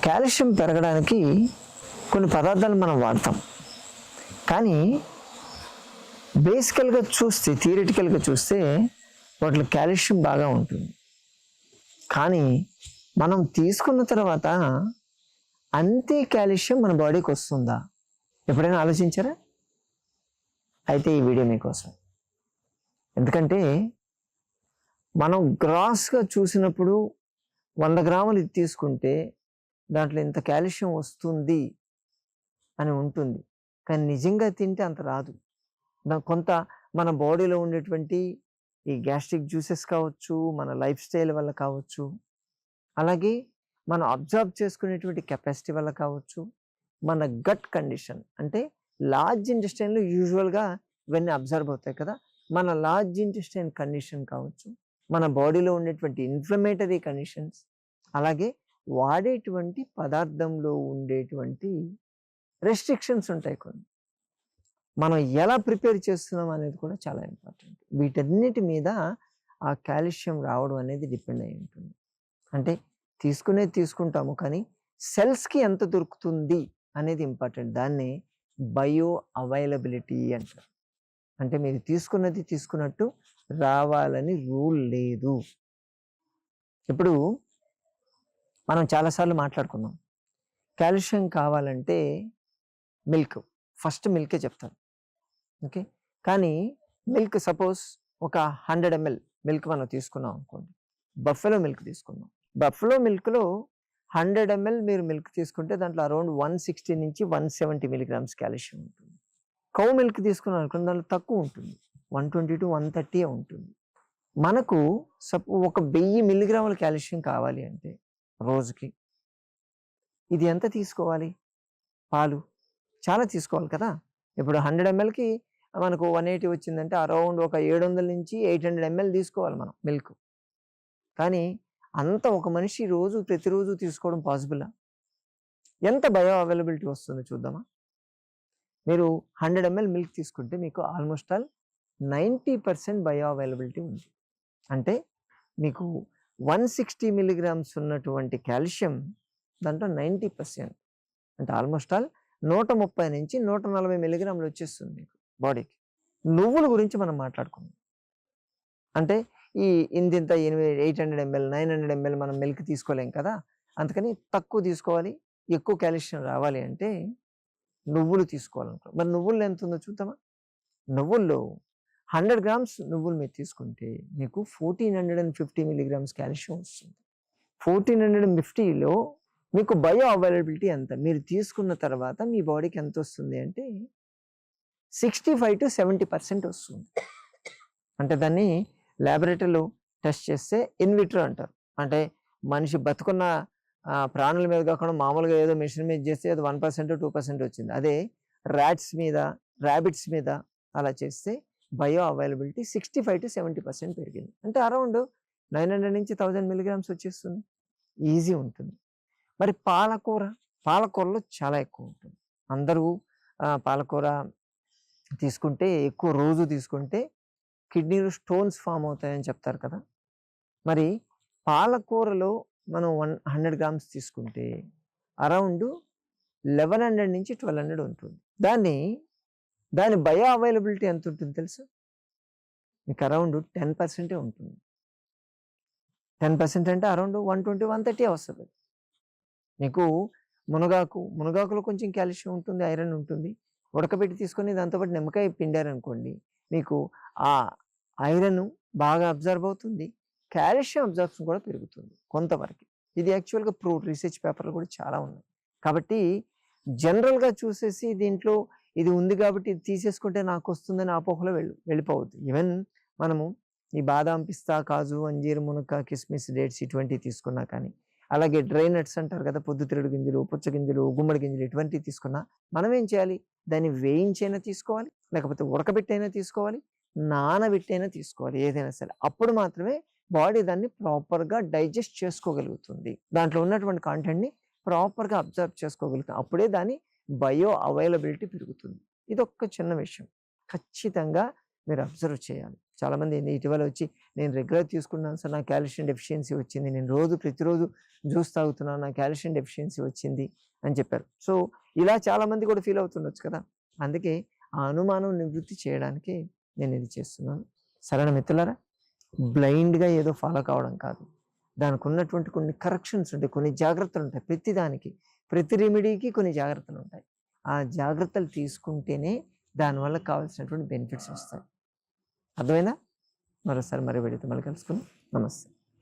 Calcium పెరగడానికి కొన్ని పదార్థాలు మనం వాడతాం. కానీ బేసికల్గా చూస్తే, థియరిటికల్గా చూస్తే వాటిలో కాల్షియం బాగా ఉంటుంది. కానీ మనం తీసుకున్న తర్వాత అంతే కాల్షియం మన బాడీకి వస్తుందా? ఎప్పుడైనా ఆలోచించారా? అయితే ఈ వీడియో మీకోసం. ఎందుకంటే మనం గ్రాస్గా చూసినప్పుడు 100 గ్రాములు ఇది తీసుకుంటే దాంట్లో ఇంత కాల్షియం వస్తుంది అని ఉంటుంది. కానీ నిజంగా తింటే అంత రాదు. కొంత మన బాడీలో ఉండేటువంటి ఈ గ్యాస్ట్రిక్ జ్యూసెస్ కావచ్చు, మన లైఫ్ స్టైల్ వల్ల కావచ్చు, అలాగే మనం అబ్జర్వ్ చేసుకునేటువంటి కెపాసిటీ వల్ల కావచ్చు, మన గట్ కండిషన్ అంటే లార్జ్ ఇంటెస్టైన్లో యూజువల్గా ఇవన్నీ అబ్జర్వ్ అవుతాయి కదా, మన లార్జ్ ఇంటెస్టైన్ కండిషన్ కావచ్చు, మన బాడీలో ఉండేటువంటి ఇన్ఫ్లమేటరీ కండిషన్స్, అలాగే వాడేటువంటి పదార్థంలో ఉండేటువంటి రెస్ట్రిక్షన్స్ ఉంటాయి కొన్ని. మనం ఎలా ప్రిపేర్ చేస్తున్నాం అనేది కూడా చాలా ఇంపార్టెంట్. వీటన్నిటి మీద ఆ కాల్షియం రావడం అనేది డిపెండ్ అయి ఉంటుంది. అంటే తీసుకుంటాము, కానీ సెల్స్కి ఎంత దొరుకుతుంది అనేది ఇంపార్టెంట్. దాన్ని బయో అవైలబిలిటీ అంటారు. అంటే మీరు తీసుకున్నది తీసుకున్నట్టు రావాలని రూల్ లేదు. ఇప్పుడు మనం చాలాసార్లు మాట్లాడుకున్నాం, కాల్షియం కావాలంటే మిల్క్, ఫస్ట్ మిల్కే చెప్తారు. ఓకే, కానీ మిల్క్ సపోజ్ ఒక 100 ml మిల్క్ మనం తీసుకున్నాం అనుకోండి, బఫెలో మిల్క్ తీసుకున్నాం. బఫెలో మిల్క్లో 100 ml మీరు మిల్క్ తీసుకుంటే దాంట్లో అరౌండ్ 160 నుంచి 170 mg కాల్షియం ఉంటుంది. కౌ మిల్క్ తీసుకున్నాం అనుకోండి, దాంట్లో తక్కువ ఉంటుంది, 120 to 130 ఉంటుంది. మనకు ఒక 1000 mg కాల్షియం కావాలి అంటే రోజుకి ఇది ఎంత తీసుకోవాలి? పాలు చాలా తీసుకోవాలి కదా. ఇప్పుడు 100 mlకి మనకు 180 వచ్చిందంటే అరౌండ్ ఒక 700 నుంచి 800 ml తీసుకోవాలి మనం మిల్క్. కానీ అంత ఒక మనిషి ప్రతిరోజు తీసుకోవడం పాసిబులా? ఎంత బయో అవైలబిలిటీ వస్తుందో చూద్దామా? మీరు 100 ml మిల్క్ తీసుకుంటే మీకు ఆల్మోస్ట్ ఆల్ 90% బయో అవైలబిలిటీ ఉంది. అంటే మీకు 160 mg ఉన్నటువంటి కాల్షియం దాంట్లో 90%, అంటే ఆల్మోస్ట్ ఆల్ 130 నుంచి 140 mg వచ్చేస్తుంది మీకు బాడీకి. నువ్వుల గురించి మనం మాట్లాడుకున్నాం. అంటే ఈ ఇంత 800 ml 900 ml మనం మిల్క్ తీసుకోలేం కదా, అందుకని తక్కువ తీసుకోవాలి, ఎక్కువ కాల్షియం రావాలి అంటే నువ్వులు తీసుకోవాలనుకో. మరి నువ్వుల్లో ఎంత ఉందో చూద్దామా? నువ్వుల్లో 100 grams నువ్వులు మీరు తీసుకుంటే మీకు 1450 mg కాల్షియం వస్తుంది. 1450లో మీకు బయో అవైలబిలిటీ ఎంత? మీరు తీసుకున్న తర్వాత మీ బాడీకి ఎంత వస్తుంది అంటే 65 to 70% వస్తుంది. అంటే దాన్ని ల్యాబొరేటరీలో టెస్ట్ చేస్తే ఇన్విట్రో అంటారు. అంటే మనిషి బతుకున్న ప్రాణుల మీద కాకుండా మామూలుగా ఏదో మెషిన్ మీద చేస్తే అది 1% 2% వచ్చింది. అదే ర్యాబిట్స్ మీద అలా చేస్తే బయో అవైలబిలిటీ 65 to 70% పెరిగింది. అంటే అరౌండ్ 900 నుంచి 1000 mg వచ్చేస్తుంది. ఈజీ ఉంటుంది. మరి పాలకూరలో చాలా ఎక్కువ ఉంటుంది. అందరూ పాలకూర తీసుకుంటే, ఎక్కువ రోజు తీసుకుంటే కిడ్నీలో స్టోన్స్ ఫామ్ అవుతాయని చెప్తారు కదా. మరి పాలకూరలో మనం 100 grams తీసుకుంటే అరౌండ్ 1100 నుంచి 1200 ఉంటుంది. దాని బయో అవైలబిలిటీ ఎంత ఉంటుంది తెలుసా? మీకు అరౌండ్ 10% ఉంటుంది. 10% అంటే అరౌండ్ 120 130 వస్తుంది. మీకు మునగాకులో కొంచెం కాల్షియం ఉంటుంది, ఐరన్ ఉంటుంది. ఉడకబెట్టి తీసుకొని దాంతోపాటు నిమ్మకాయ పిండారనుకోండి, మీకు ఆ ఐరన్ బాగా అబ్జర్వ్ అవుతుంది, కాల్షియం అబ్జర్ప్షన్ కూడా పెరుగుతుంది కొంతవరకు. ఇది యాక్చువల్గా రీసెర్చ్ పేపర్లు కూడా చాలా ఉన్నాయి. కాబట్టి జనరల్గా చూసేసి దీంట్లో ఇది ఉంది కాబట్టి ఇది తీసేసుకుంటే నాకు వస్తుందని అపోహలో వెళ్ళిపోవద్దు. ఈవెన్ మనము ఈ బాదాం, పిస్తా, కాజు, అంజీర్, మునక్కా, కిస్మిస్, డేట్స్ ఇటువంటివి తీసుకున్నా కానీ, అలాగే డ్రై నట్స్ అంటారు కదా, పొద్దుతిరుగుడు గింజలు, పుచ్చగింజలు, గుమ్మడి గింజలు, ఇటువంటివి తీసుకున్నా మనం ఏం చేయాలి? దాన్ని వేయించైనా తీసుకోవాలి, లేకపోతే ఉడకబెట్టైనా తీసుకోవాలి, నానబెట్టైనా తీసుకోవాలి, ఏదైనా సరే. అప్పుడు మాత్రమే బాడీ దాన్ని ప్రాపర్గా డైజెస్ట్ చేసుకోగలుగుతుంది, దాంట్లో ఉన్నటువంటి కాంటెంట్ని ప్రాపర్గా అబ్జర్వ్ చేసుకోగలుగుతుంది. అప్పుడే దాని బయో అవైలబిలిటీ పెరుగుతుంది. ఇది ఒక్క చిన్న విషయం ఖచ్చితంగా మీరు అబ్జర్వ్ చేయాలి. చాలామంది ఇటీవల వచ్చి నేను రెగ్యులర్ తీసుకున్నాను సార్, నాకు కాల్షియం డెఫిషియన్సీ వచ్చింది, నేను ప్రతిరోజు జ్యూస్ తాగుతున్నాను, నాకు కాల్షియం డెఫిషియన్సీ వచ్చింది అని చెప్పారు. సో ఇలా చాలామంది కూడా ఫీల్ అవుతుండొచ్చు కదా. అందుకే ఆ అనుమానం నివృత్తి చేయడానికి నేను ఇది చేస్తున్నాను. సరేనా మిత్రులారా, బ్లైండ్గా ఏదో ఫాలో కావడం కాదు, దానికి ఉన్నటువంటి కొన్ని కరెక్షన్స్ ఉంటాయి, కొన్ని జాగ్రత్తలు ఉంటాయి. ప్రతి రెమెడీకి కొన్ని జాగ్రత్తలు ఉంటాయి. ఆ జాగ్రత్తలు తీసుకుంటేనే దానివల్ల కావాల్సినటువంటి బెనిఫిట్స్ వస్తాయి. అర్థమైనా? మరోసారి మరి వీడియోతో మళ్ళీ కలుసుకుందాం. నమస్తే.